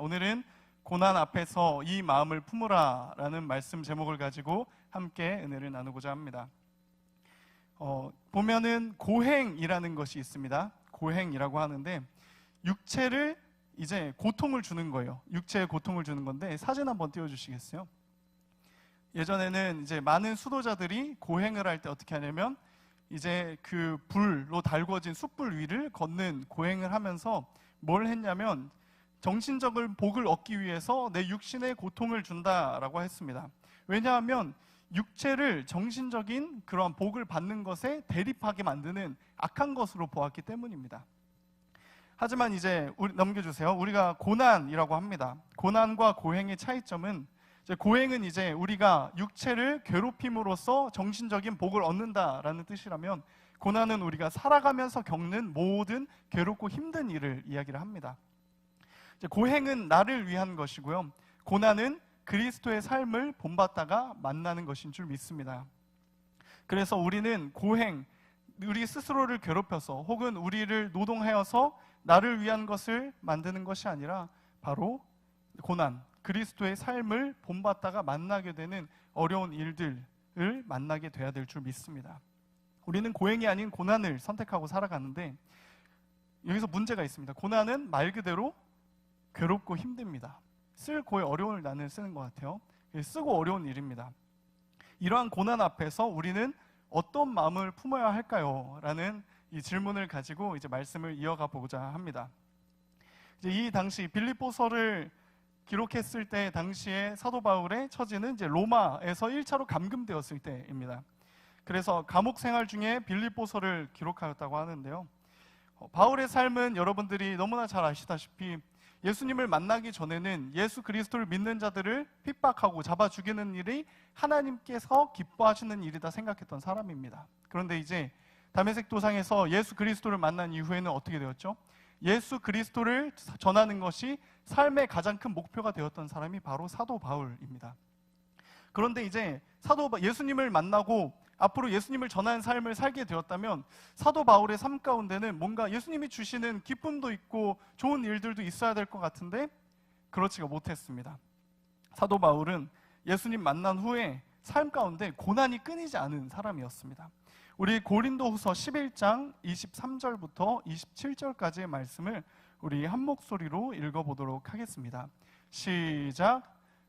오늘은 고난 앞에서 이 마음을 품으라 라는 말씀 제목을 가지고 함께 은혜를 나누고자 합니다. 보면은 고행이라는 것이 있습니다. 고행이라고 하는데 육체를 이제 고통을 주는 거예요. 육체에 고통을 주는 건데 사진 한번 띄워주시겠어요? 예전에는 이제 많은 수도자들이 고행을 할 때 어떻게 하냐면 이제 그 불로 달궈진 숯불 위를 걷는 고행을 하면서 뭘 했냐면 정신적인 복을 얻기 위해서 내 육신에 고통을 준다라고 했습니다. 왜냐하면 육체를 정신적인 그러한 복을 받는 것에 대립하게 만드는 악한 것으로 보았기 때문입니다. 하지만 이제 넘겨주세요. 우리가 고난이라고 합니다. 고난과 고행의 차이점은 고행은 이제 우리가 육체를 괴롭힘으로써 정신적인 복을 얻는다라는 뜻이라면 고난은 우리가 살아가면서 겪는 모든 괴롭고 힘든 일을 이야기를 합니다. 고행은 나를 위한 것이고요. 고난은 그리스도의 삶을 본받다가 만나는 것인 줄 믿습니다. 그래서 우리는 고행, 우리 스스로를 괴롭혀서 혹은 우리를 노동하여서 나를 위한 것을 만드는 것이 아니라 바로 고난, 그리스도의 삶을 본받다가 만나게 되는 어려운 일들을 만나게 돼야 될 줄 믿습니다. 우리는 고행이 아닌 고난을 선택하고 살아가는데 여기서 문제가 있습니다. 고난은 말 그대로 괴롭고 힘듭니다. 쓸고의 어려운 난을 쓰는 것 같아요. 쓰고 어려운 일입니다. 이러한 고난 앞에서 우리는 어떤 마음을 품어야 할까요? 라는 이 질문을 가지고 이제 말씀을 이어가 보고자 합니다. 이제 이 당시 빌립보서를 기록했을 때 당시에 사도 바울의 처지는 이제 로마에서 1차로 감금되었을 때입니다. 그래서 감옥 생활 중에 빌립보서를 기록하였다고 하는데요. 바울의 삶은 여러분들이 너무나 잘 아시다시피 예수님을 만나기 전에는 예수 그리스도를 믿는 자들을 핍박하고 잡아 죽이는 일이 하나님께서 기뻐하시는 일이다 생각했던 사람입니다. 그런데 이제 다메섹 도상에서 예수 그리스도를 만난 이후에는 어떻게 되었죠? 예수 그리스도를 전하는 것이 삶의 가장 큰 목표가 되었던 사람이 바로 사도 바울입니다. 그런데 이제 예수님을 만나고 앞으로 예수님을 전하는 삶을 살게 되었다면 사도 바울의 삶 가운데는 뭔가 예수님이 주시는 기쁨도 있고 좋은 일들도 있어야 될 것 같은데 그렇지가 못했습니다. 사도 바울은 예수님 만난 후에 삶 가운데 고난이 끊이지 않은 사람이었습니다. 우리 고린도후서 11장 23절부터 27절까지의 말씀을 우리 한 목소리로 읽어보도록 하겠습니다. 시작.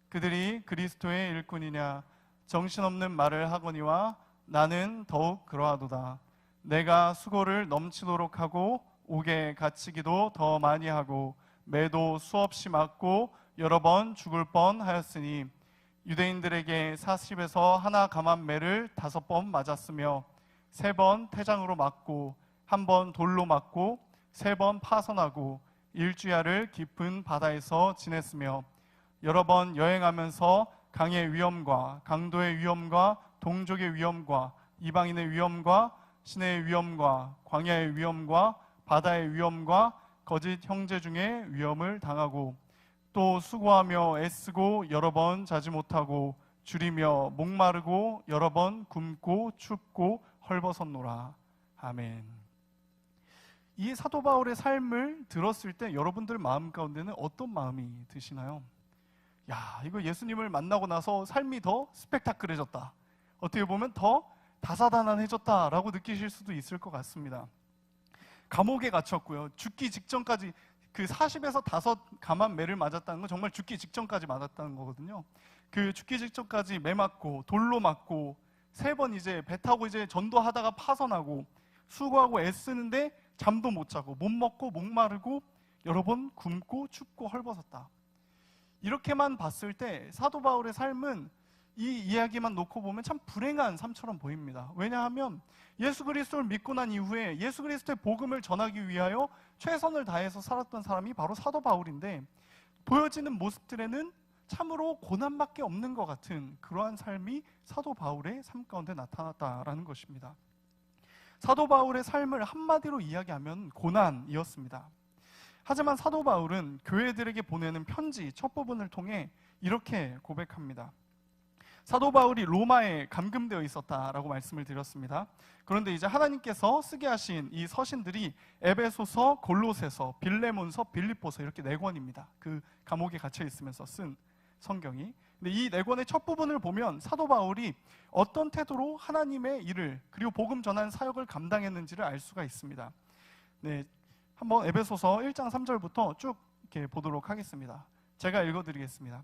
그들이 그리스도의 일꾼이냐 정신없는 말을 하거니와 나는 더욱 그러하도다. 내가 수고를 넘치도록 하고 옥에 갇히기도 더 많이 하고 매도 수없이 맞고 여러 번 죽을 뻔하였으니 유대인들에게 40에서 하나 감한 매를 5번 맞았으며 3번 태장으로 맞고 1번 돌로 맞고 3번 파선하고 일주야를 깊은 바다에서 지냈으며 여러 번 여행하면서 강의 위험과 강도의 위험과 동족의 위험과 이방인의 위험과 시내의 위험과 광야의 위험과 바다의 위험과 거짓 형제 중에 위험을 당하고 또 수고하며 애쓰고 여러 번 자지 못하고 줄이며 목마르고 여러 번 굶고 춥고 헐벗었노라. 아멘. 이 사도 바울의 삶을 들었을 때 여러분들 마음 가운데는 어떤 마음이 드시나요? 야, 이거 예수님을 만나고 나서 삶이 더 스펙타클해졌다. 어떻게 보면 더 다사다난해졌다라고 느끼실 수도 있을 것 같습니다. 감옥에 갇혔고요. 죽기 직전까지 그 40에서 5 감한 매를 맞았다는 건 정말 죽기 직전까지 맞았다는 거거든요. 그 죽기 직전까지 매 맞고 돌로 맞고 3번 이제 배 타고 이제 전도하다가 파선하고 수고하고 애쓰는데 잠도 못 자고 못 먹고 목마르고 여러 번 굶고 춥고 헐벗었다. 이렇게만 봤을 때 사도 바울의 삶은 이 이야기만 놓고 보면 참 불행한 삶처럼 보입니다. 왜냐하면 예수 그리스도를 믿고 난 이후에 예수 그리스도의 복음을 전하기 위하여 최선을 다해서 살았던 사람이 바로 사도 바울인데 보여지는 모습들에는 참으로 고난밖에 없는 것 같은 그러한 삶이 사도 바울의 삶 가운데 나타났다라는 것입니다. 사도 바울의 삶을 한마디로 이야기하면 고난이었습니다. 하지만 사도 바울은 교회들에게 보내는 편지 첫 부분을 통해 이렇게 고백합니다. 사도 바울이 로마에 감금되어 있었다라고 말씀을 드렸습니다. 그런데 이제 하나님께서 쓰게 하신 이 서신들이 에베소서, 골로새서, 빌레몬서, 빌립보서 이렇게 4권입니다. 그 감옥에 갇혀 있으면서 쓴 성경이. 근데 이 4권의 첫 부분을 보면 사도 바울이 어떤 태도로 하나님의 일을 그리고 복음 전하는 사역을 감당했는지를 알 수가 있습니다. 네, 한번 에베소서 1장 3절부터 쭉 이렇게 보도록 하겠습니다. 제가 읽어드리겠습니다.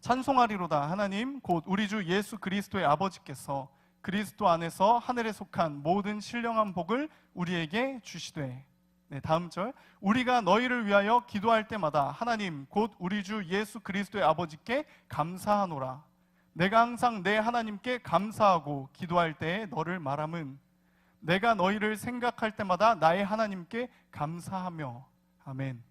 찬송하리로다 하나님 곧 우리 주 예수 그리스도의 아버지께서 그리스도 안에서 하늘에 속한 모든 신령한 복을 우리에게 주시되. 네, 다음 절. 우리가 너희를 위하여 기도할 때마다 하나님 곧 우리 주 예수 그리스도의 아버지께 감사하노라. 내가 항상 내 하나님께 감사하고 기도할 때에 너를 말함은 내가 너희를 생각할 때마다 나의 하나님께 감사하며. 아멘.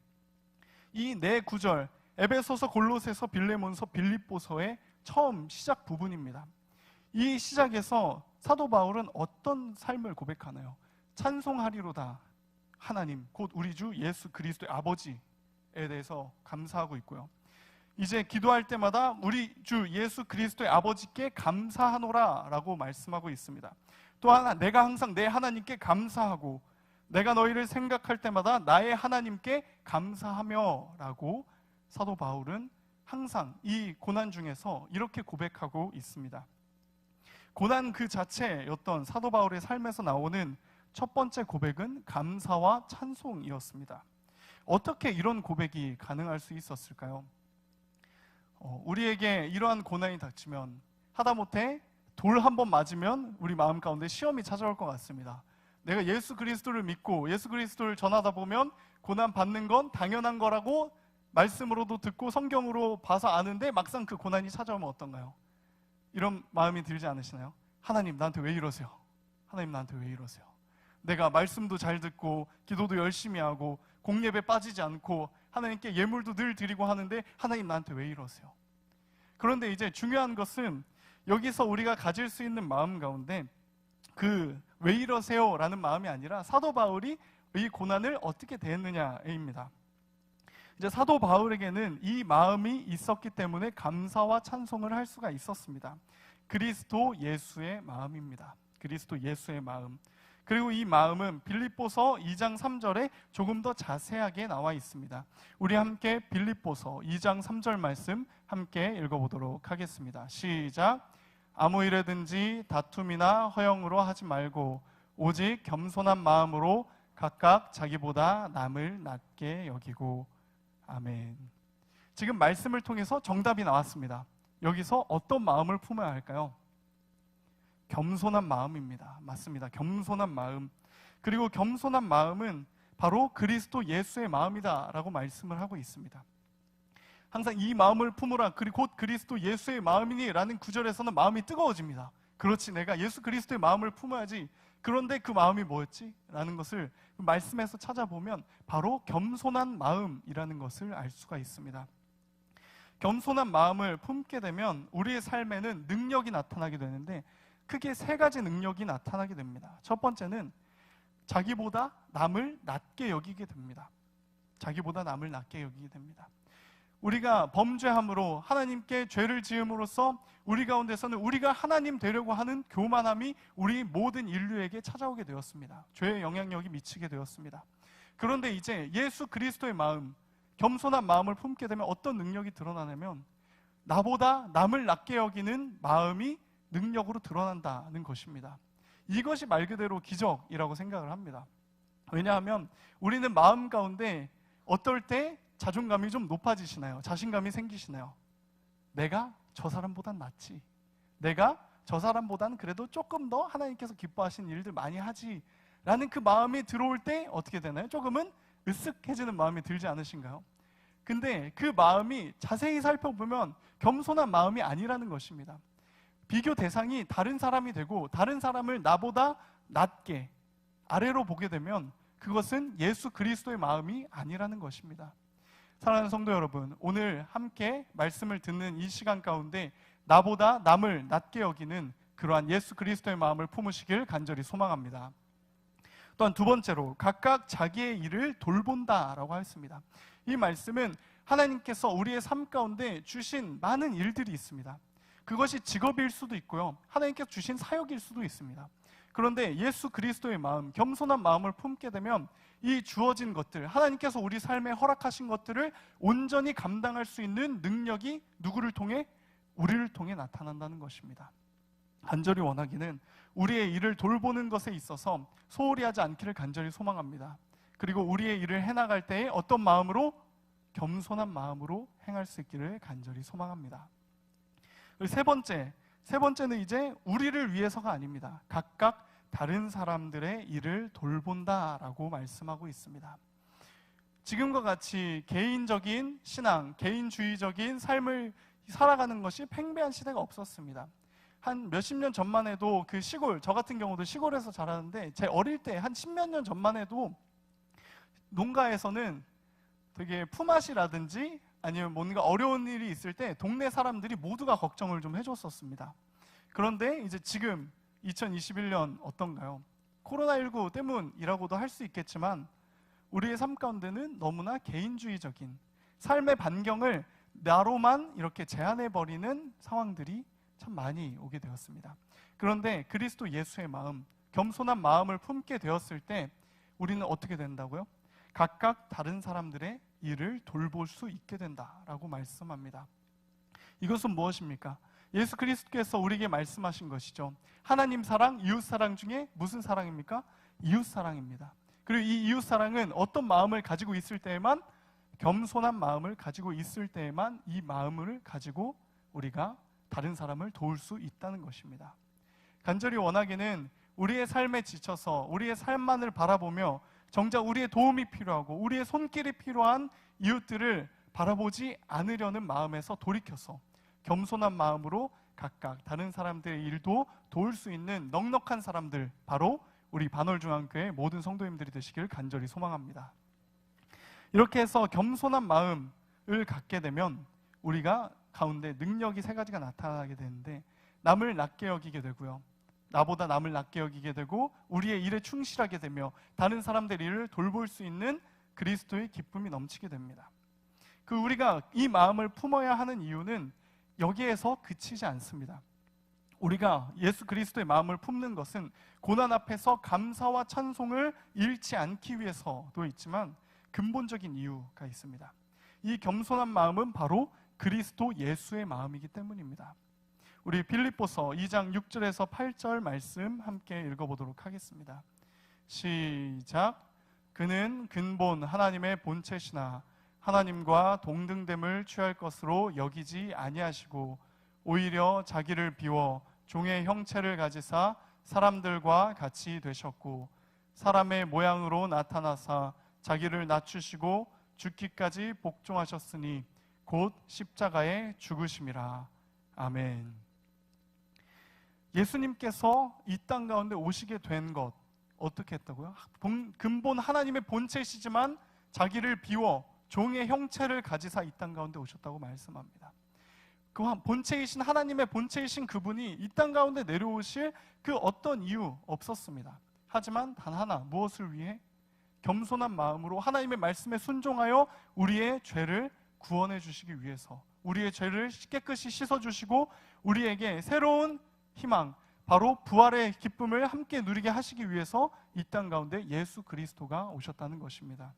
이 네 구절 에베소서, 골로새서, 빌레몬서, 빌립보서의 처음 시작 부분입니다. 이 시작에서 사도 바울은 어떤 삶을 고백하나요? 찬송하리로다 하나님 곧 우리 주 예수 그리스도의 아버지에 대해서 감사하고 있고요. 이제 기도할 때마다 우리 주 예수 그리스도의 아버지께 감사하노라 라고 말씀하고 있습니다. 또한 내가 항상 내 하나님께 감사하고 내가 너희를 생각할 때마다 나의 하나님께 감사하며 라고 사도 바울은 항상 이 고난 중에서 이렇게 고백하고 있습니다. 고난 그 자체였던 사도 바울의 삶에서 나오는 첫 번째 고백은 감사와 찬송이었습니다. 어떻게 이런 고백이 가능할 수 있었을까요? 우리에게 이러한 고난이 닥치면 하다못해 돌 한 번 맞으면 우리 마음 가운데 시험이 찾아올 것 같습니다. 내가 예수 그리스도를 믿고 예수 그리스도를 전하다 보면 고난 받는 건 당연한 거라고 말씀으로도 듣고 성경으로 봐서 아는데 막상 그 고난이 찾아오면 어떤가요? 이런 마음이 들지 않으시나요? 하나님 나한테 왜 이러세요? 하나님 나한테 왜 이러세요? 내가 말씀도 잘 듣고 기도도 열심히 하고 공예배 빠지지 않고 하나님께 예물도 늘 드리고 하는데 하나님 나한테 왜 이러세요? 그런데 이제 중요한 것은 여기서 우리가 가질 수 있는 마음 가운데 그 왜 이러세요? 라는 마음이 아니라 사도 바울이 이 고난을 어떻게 대했느냐입니다. 이제 사도 바울에게는 이 마음이 있었기 때문에 감사와 찬송을 할 수가 있었습니다. 그리스도 예수의 마음입니다. 그리스도 예수의 마음. 그리고 이 마음은 빌립보서 2장 3절에 조금 더 자세하게 나와 있습니다. 우리 함께 빌립보서 2장 3절 말씀 함께 읽어보도록 하겠습니다. 시작. 아무 일에든지 다툼이나 허영으로 하지 말고 오직 겸손한 마음으로 각각 자기보다 남을 낮게 여기고. 아멘. 지금 말씀을 통해서 정답이 나왔습니다. 여기서 어떤 마음을 품어야 할까요? 겸손한 마음입니다. 맞습니다. 겸손한 마음. 그리고 겸손한 마음은 바로 그리스도 예수의 마음이다 라고 말씀을 하고 있습니다. 항상 이 마음을 품으라 곧 그리스도 예수의 마음이니 라는 구절에서는 마음이 뜨거워집니다. 그렇지, 내가 예수 그리스도의 마음을 품어야지. 그런데 그 마음이 뭐였지? 라는 것을 말씀에서 찾아보면 바로 겸손한 마음이라는 것을 알 수가 있습니다. 겸손한 마음을 품게 되면 우리의 삶에는 능력이 나타나게 되는데 크게 3가지 능력이 나타나게 됩니다. 첫 번째는 자기보다 남을 낮게 여기게 됩니다. 자기보다 남을 낮게 여기게 됩니다. 우리가 범죄함으로 하나님께 죄를 지음으로써 우리 가운데서는 우리가 하나님 되려고 하는 교만함이 우리 모든 인류에게 찾아오게 되었습니다. 죄의 영향력이 미치게 되었습니다. 그런데 이제 예수 그리스도의 마음, 겸손한 마음을 품게 되면 어떤 능력이 드러나냐면 나보다 남을 낮게 여기는 마음이 능력으로 드러난다는 것입니다. 이것이 말 그대로 기적이라고 생각을 합니다. 왜냐하면 우리는 마음 가운데 어떨 때 자존감이 좀 높아지시나요? 자신감이 생기시나요? 내가 저 사람보단 낫지. 내가 저 사람보다는 그래도 조금 더 하나님께서 기뻐하시는 일들 많이 하지. 라는 그 마음이 들어올 때 어떻게 되나요? 조금은 으쓱해지는 마음이 들지 않으신가요? 근데 그 마음이 자세히 살펴보면 겸손한 마음이 아니라는 것입니다. 비교 대상이 다른 사람이 되고 다른 사람을 나보다 낮게 아래로 보게 되면 그것은 예수 그리스도의 마음이 아니라는 것입니다. 사랑하는 성도 여러분, 오늘 함께 말씀을 듣는 이 시간 가운데 나보다 남을 낮게 여기는 그러한 예수 그리스도의 마음을 품으시길 간절히 소망합니다. 또한 두 번째로 각각 자기의 일을 돌본다라고 했습니다. 이 말씀은 하나님께서 우리의 삶 가운데 주신 많은 일들이 있습니다. 그것이 직업일 수도 있고요, 하나님께서 주신 사역일 수도 있습니다. 그런데 예수 그리스도의 마음, 겸손한 마음을 품게 되면 이 주어진 것들, 하나님께서 우리 삶에 허락하신 것들을 온전히 감당할 수 있는 능력이 누구를 통해? 우리를 통해 나타난다는 것입니다. 간절히 원하기는 우리의 일을 돌보는 것에 있어서 소홀히 하지 않기를 간절히 소망합니다. 그리고 우리의 일을 해나갈 때에 어떤 마음으로? 겸손한 마음으로 행할 수 있기를 간절히 소망합니다. 그리고 세 번째는 이제 우리를 위해서가 아닙니다. 각각 다른 사람들의 일을 돌본다라고 말씀하고 있습니다. 지금과 같이 개인적인 신앙, 개인주의적인 삶을 살아가는 것이 팽배한 시대가 없었습니다. 한 몇십 년 전만 해도 그 시골, 저 같은 경우도 시골에서 자라는데 제 어릴 때 한 십몇 년 전만 해도 농가에서는 되게 품앗이라든지 아니면 뭔가 어려운 일이 있을 때 동네 사람들이 모두가 걱정을 좀 해줬었습니다. 그런데 이제 지금 2021년 어떤가요? 코로나19 때문이라고도 할 수 있겠지만 우리의 삶 가운데는 너무나 개인주의적인 삶의 반경을 나로만 이렇게 제한해버리는 상황들이 참 많이 오게 되었습니다. 그런데 그리스도 예수의 마음, 겸손한 마음을 품게 되었을 때 우리는 어떻게 된다고요? 각각 다른 사람들의 일을 돌볼 수 있게 된다라고 말씀합니다. 이것은 무엇입니까? 예수 그리스도께서 우리에게 말씀하신 것이죠. 하나님 사랑, 이웃 사랑 중에 무슨 사랑입니까? 이웃 사랑입니다. 그리고 이 이웃 사랑은 어떤 마음을 가지고 있을 때에만, 겸손한 마음을 가지고 있을 때에만 이 마음을 가지고 우리가 다른 사람을 도울 수 있다는 것입니다. 간절히 원하기는 우리의 삶에 지쳐서 우리의 삶만을 바라보며 정작 우리의 도움이 필요하고 우리의 손길이 필요한 이웃들을 바라보지 않으려는 마음에서 돌이켜서 겸손한 마음으로 각각 다른 사람들의 일도 도울 수 있는 넉넉한 사람들, 바로 우리 반월중앙교회 모든 성도님들이 되시길 간절히 소망합니다. 이렇게 해서 겸손한 마음을 갖게 되면 우리가 가운데 능력이 세 가지가 나타나게 되는데, 남을 낮게 여기게 되고요, 나보다 남을 낮게 여기게 되고 우리의 일에 충실하게 되며 다른 사람들의 일을 돌볼 수 있는 그리스도의 기쁨이 넘치게 됩니다. 우리가 이 마음을 품어야 하는 이유는 여기에서 그치지 않습니다. 우리가 예수 그리스도의 마음을 품는 것은 고난 앞에서 감사와 찬송을 잃지 않기 위해서도 있지만 근본적인 이유가 있습니다. 이 겸손한 마음은 바로 그리스도 예수의 마음이기 때문입니다. 우리 빌립보서 2장 6절에서 8절 말씀 함께 읽어보도록 하겠습니다. 시작. 그는 근본 하나님의 본체시나 하나님과 동등됨을 취할 것으로 여기지 아니하시고 오히려 자기를 비워 종의 형체를 가지사 사람들과 같이 되셨고 사람의 모양으로 나타나사 자기를 낮추시고 죽기까지 복종하셨으니 곧 십자가에 죽으심이라. 아멘. 예수님께서 이 땅 가운데 오시게 된 것, 어떻게 했다고요? 근본 하나님의 본체시지만 자기를 비워 종의 형체를 가지사 이 땅 가운데 오셨다고 말씀합니다. 그 본체이신 하나님의 본체이신 그분이 이 땅 가운데 내려오실 그 어떤 이유 없었습니다. 하지만 단 하나, 무엇을 위해? 겸손한 마음으로 하나님의 말씀에 순종하여 우리의 죄를 구원해 주시기 위해서, 우리의 죄를 깨끗이 씻어주시고 우리에게 새로운 희망, 바로 부활의 기쁨을 함께 누리게 하시기 위해서 이 땅 가운데 예수 그리스도가 오셨다는 것입니다.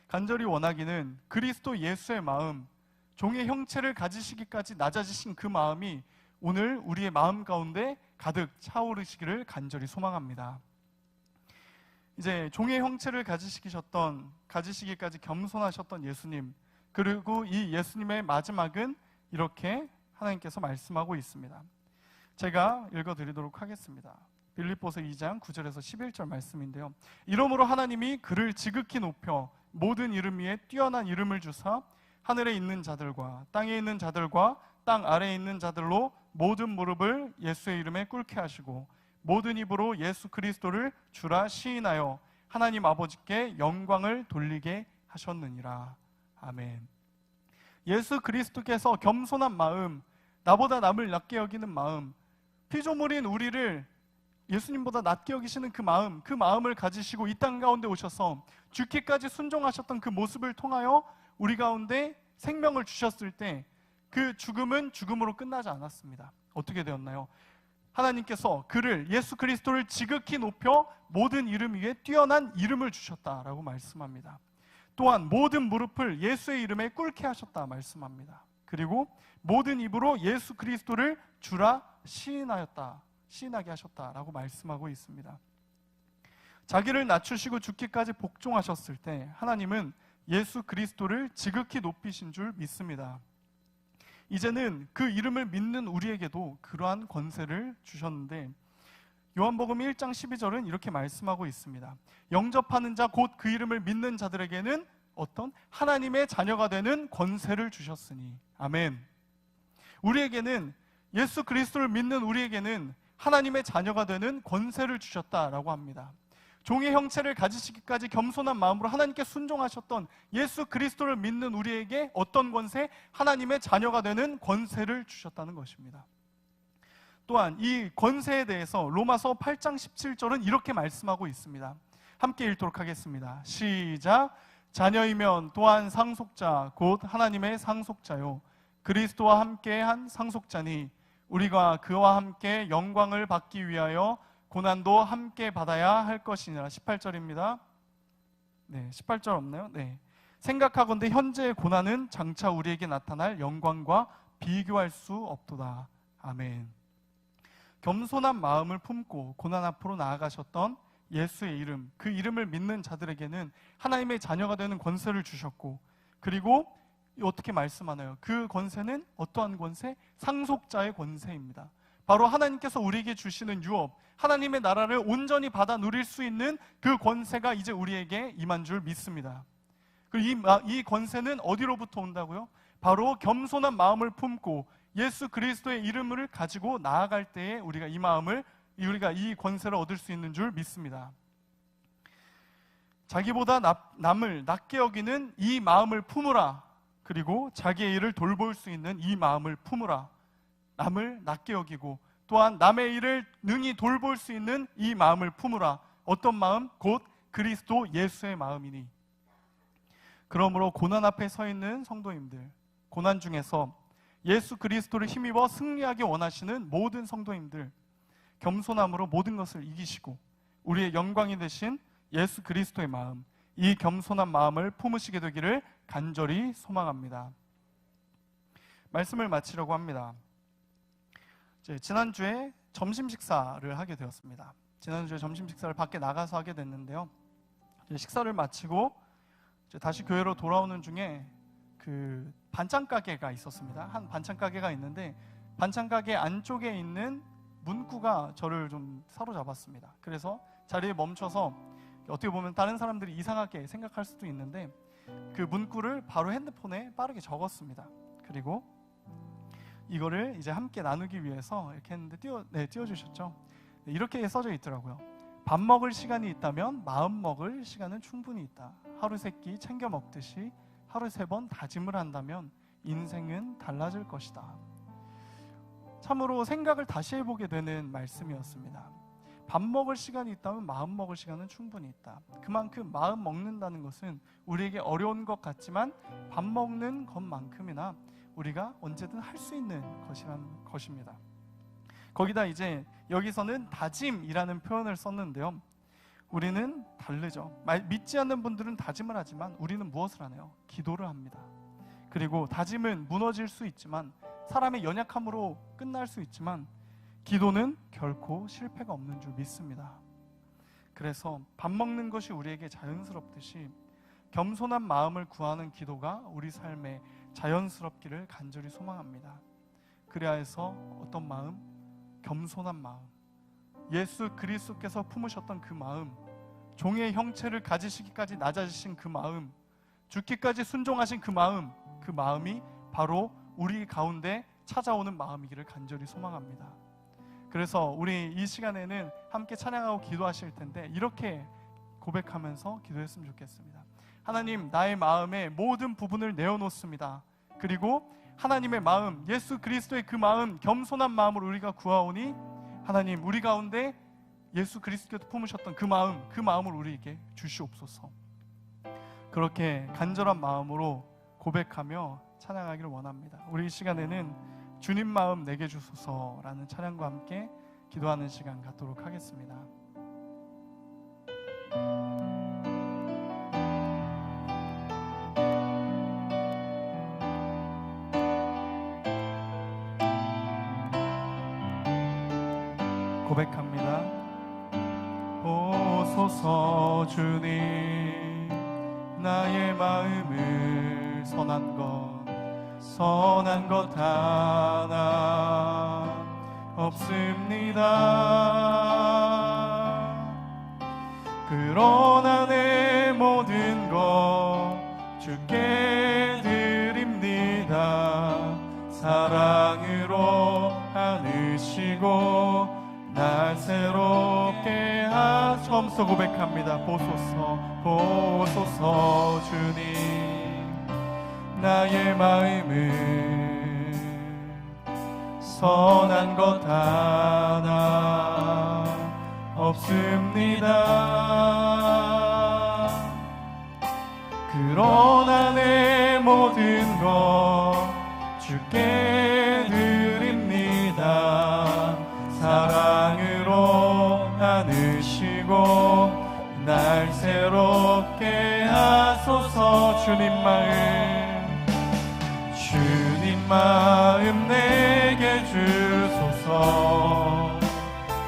간절히 원하기는 그리스도 예수의 마음, 종의 형체를 가지시기까지 낮아지신 그 마음이 오늘 우리의 마음 가운데 가득 차오르시기를 간절히 소망합니다. 이제 종의 형체를 가지시기까지 겸손하셨던 예수님, 그리고 이 예수님의 마지막은 이렇게 하나님께서 말씀하고 있습니다. 제가 읽어드리도록 하겠습니다. 빌립보서 2장 9절에서 11절 말씀인데요. 이러므로 하나님이 그를 지극히 높여 모든 이름 위에 뛰어난 이름을 주사 하늘에 있는 자들과 땅에 있는 자들과 땅 아래에 있는 자들로 모든 무릎을 예수의 이름에 꿇게 하시고 모든 입으로 예수 그리스도를 주라 시인하여 하나님 아버지께 영광을 돌리게 하셨느니라. 아멘. 예수 그리스도께서 겸손한 마음, 나보다 남을 낮게 여기는 마음, 피조물인 우리를 예수님보다 낮게 여기시는 그 마음을 가지시고 이 땅 가운데 오셔서 죽기까지 순종하셨던 그 모습을 통하여 우리 가운데 생명을 주셨을 때 그 죽음은 죽음으로 끝나지 않았습니다. 어떻게 되었나요? 하나님께서 그를, 예수 그리스도를 지극히 높여 모든 이름 위에 뛰어난 이름을 주셨다라고 말씀합니다. 또한 모든 무릎을 예수의 이름에 꿇게 하셨다 말씀합니다. 그리고 모든 입으로 예수 그리스도를 주라 시인하게 하셨다라고 말씀하고 있습니다. 자기를 낮추시고 죽기까지 복종하셨을 때 하나님은 예수 그리스도를 지극히 높이신 줄 믿습니다. 이제는 그 이름을 믿는 우리에게도 그러한 권세를 주셨는데, 요한복음 1장 12절은 이렇게 말씀하고 있습니다. 영접하는 자 곧 그 이름을 믿는 자들에게는 어떤 하나님의 자녀가 되는 권세를 주셨으니. 아멘. 우리에게는, 예수 그리스도를 믿는 우리에게는 하나님의 자녀가 되는 권세를 주셨다라고 합니다. 종의 형체를 가지시기까지 겸손한 마음으로 하나님께 순종하셨던 예수 그리스도를 믿는 우리에게 어떤 권세? 하나님의 자녀가 되는 권세를 주셨다는 것입니다. 또한 이 권세에 대해서 로마서 8장 17절은 이렇게 말씀하고 있습니다. 함께 읽도록 하겠습니다. 시작. 자녀이면 또한 상속자 곧 하나님의 상속자요 그리스도와 함께한 상속자니 우리가 그와 함께 영광을 받기 위하여 고난도 함께 받아야 할 것이니라. 18절입니다. 네, 18절 없나요? 네. 생각하건대 현재의 고난은 장차 우리에게 나타날 영광과 비교할 수 없도다. 아멘. 겸손한 마음을 품고 고난 앞으로 나아가셨던 예수의 이름, 그 이름을 믿는 자들에게는 하나님의 자녀가 되는 권세를 주셨고, 그리고 어떻게 말씀하나요? 그 권세는 어떠한 권세? 상속자의 권세입니다. 바로 하나님께서 우리에게 주시는 유업, 하나님의 나라를 온전히 받아 누릴 수 있는 그 권세가 이제 우리에게 임한 줄 믿습니다. 그리고 이 권세는 어디로부터 온다고요? 바로 겸손한 마음을 품고 예수 그리스도의 이름을 가지고 나아갈 때에 우리가 이 권세를 얻을 수 있는 줄 믿습니다. 자기보다 남을 낮게 여기는 이 마음을 품으라. 그리고 자기의 일을 돌볼 수 있는 이 마음을 품으라. 남을 낮게 여기고 또한 남의 일을 능히 돌볼 수 있는 이 마음을 품으라. 어떤 마음? 곧 그리스도 예수의 마음이니. 그러므로 고난 앞에 서 있는 성도님들, 고난 중에서 예수 그리스도를 힘입어 승리하기 원하시는 모든 성도님들, 겸손함으로 모든 것을 이기시고 우리의 영광이 되신 예수 그리스도의 마음, 이 겸손한 마음을 품으시게 되기를 간절히 소망합니다. 말씀을 마치려고 합니다. 지난주에 점심 식사를 하게 되었습니다. 지난주에 점심 식사를 밖에 나가서 하게 됐는데요, 식사를 마치고 다시 교회로 돌아오는 중에 그 반찬 가게가 있었습니다. 한 반찬 가게가 있는데 반찬 가게 안쪽에 있는 문구가 저를 좀 사로잡았습니다. 그래서 자리에 멈춰서, 어떻게 보면 다른 사람들이 이상하게 생각할 수도 있는데 그 문구를 바로 핸드폰에 빠르게 적었습니다. 그리고 이거를 이제 함께 나누기 위해서 이렇게 했는데 띄워주셨죠? 이렇게 써져 있더라고요. 밥 먹을 시간이 있다면 마음 먹을 시간은 충분히 있다. 하루 세 끼 챙겨 먹듯이 하루 3번 다짐을 한다면 인생은 달라질 것이다. 참으로 생각을 다시 해보게 되는 말씀이었습니다. 밥 먹을 시간이 있다면 마음 먹을 시간은 충분히 있다. 그만큼 마음 먹는다는 것은 우리에게 어려운 것 같지만 밥 먹는 것만큼이나 우리가 언제든 할 수 있는 것이라는 것입니다. 거기다 이제 여기서는 다짐이라는 표현을 썼는데요, 우리는 다르죠. 믿지 않는 분들은 다짐을 하지만 우리는 무엇을 하나요? 기도를 합니다. 그리고 다짐은 무너질 수 있지만, 사람의 연약함으로 끝날 수 있지만 기도는 결코 실패가 없는 줄 믿습니다. 그래서 밥 먹는 것이 우리에게 자연스럽듯이 겸손한 마음을 구하는 기도가 우리 삶에 자연스럽기를 간절히 소망합니다. 그래야 해서 어떤 마음? 겸손한 마음, 예수 그리스도께서 품으셨던 그 마음, 종의 형체를 가지시기까지 낮아지신 그 마음, 죽기까지 순종하신 그 마음이 바로 우리 가운데 찾아오는 마음이기를 간절히 소망합니다. 그래서 우리 이 시간에는 함께 찬양하고 기도하실 텐데 이렇게 고백하면서 기도했으면 좋겠습니다. 하나님, 나의 마음의 모든 부분을 내어놓습니다. 그리고 하나님의 마음, 예수 그리스도의 그 마음, 겸손한 마음으로 우리가 구하오니 하나님, 우리 가운데 예수 그리스도께서 품으셨던 그 마음을 우리에게 주시옵소서. 그렇게 간절한 마음으로 고백하며 찬양하기를 원합니다. 우리 이 시간에는 주님 마음 내게 주소서라는 찬양과 함께 기도하는 시간 갖도록 하겠습니다. 고백합니다. 오소서 주님, 나의 마음을 선한 것 하나 없습니다. 그러나 내 모든 것 주께 드립니다. 사랑으로 안으시고 날 새롭게 하소서. 고백합니다. 보소서 주님, 나의 마음을 선한 것 하나 없습니다. 그러나 내 모든 것 주께 드립니다. 사랑으로 안으시고 날 새롭게 하소서. 주님 마음 내게 주소서.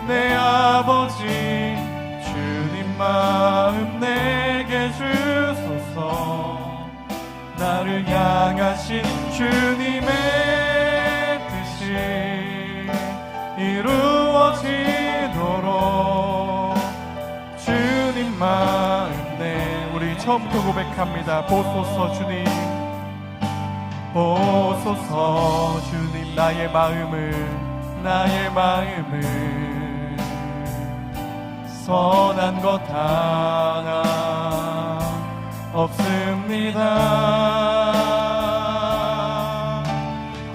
내 아버지 주님 마음 내게 주소서. 나를 향하신 주님의 뜻이 이루어지도록 주님 마음 내. 우리 처음부터 고백합니다. 보소서 주님, 보소서 주님, 나의 마음을 선한 것 하나 없습니다.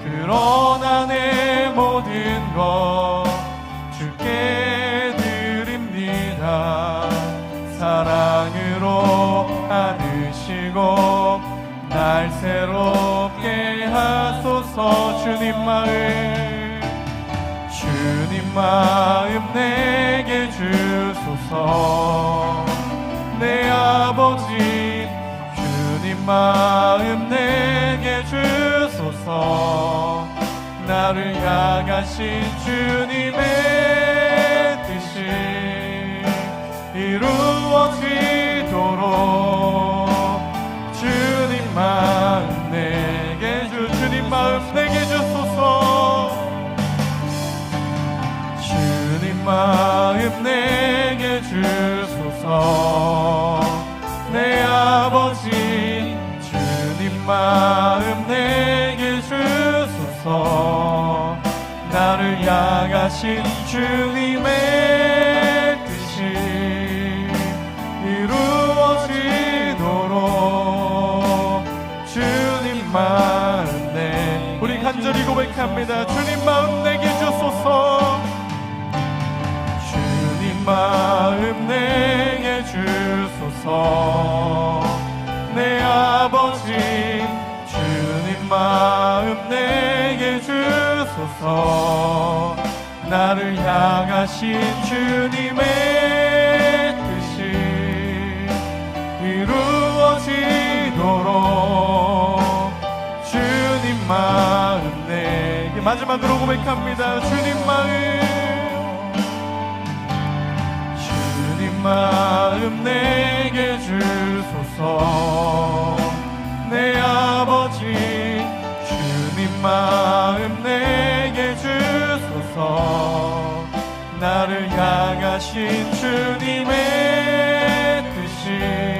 그러나 내 모든 것 주께 드립니다. 사랑으로 안으시고 날 새롭게 하소서. 주님 마음 내게 주소서. 내 아버지 주님 마음 내게 주소서. 나를 향하신 주님의 뜻이 이루어지도록 주님 마음 내게 주님 마음 내게 주소서. 주님 마음 내게 주소서. 내 아버지 주님 마음 내게 주소서. 나를 향하신 주님의 뜻이 이루어지도록 주님 마음 내. 우리 간절히 고백합니다. 주님 마음 내게 주소서. 주님 마음 내게 주소서. 내 아버지 주님 마음 내게 주소서. 나를 향하신 주님의 뜻이 이루어지도록 주님 마음 내게. 마지막으로 고백합니다. 주님 마음 내게 주소서. 내 아버지 주님 마음 내게 주소서. 나를 향하신 주님의 뜻이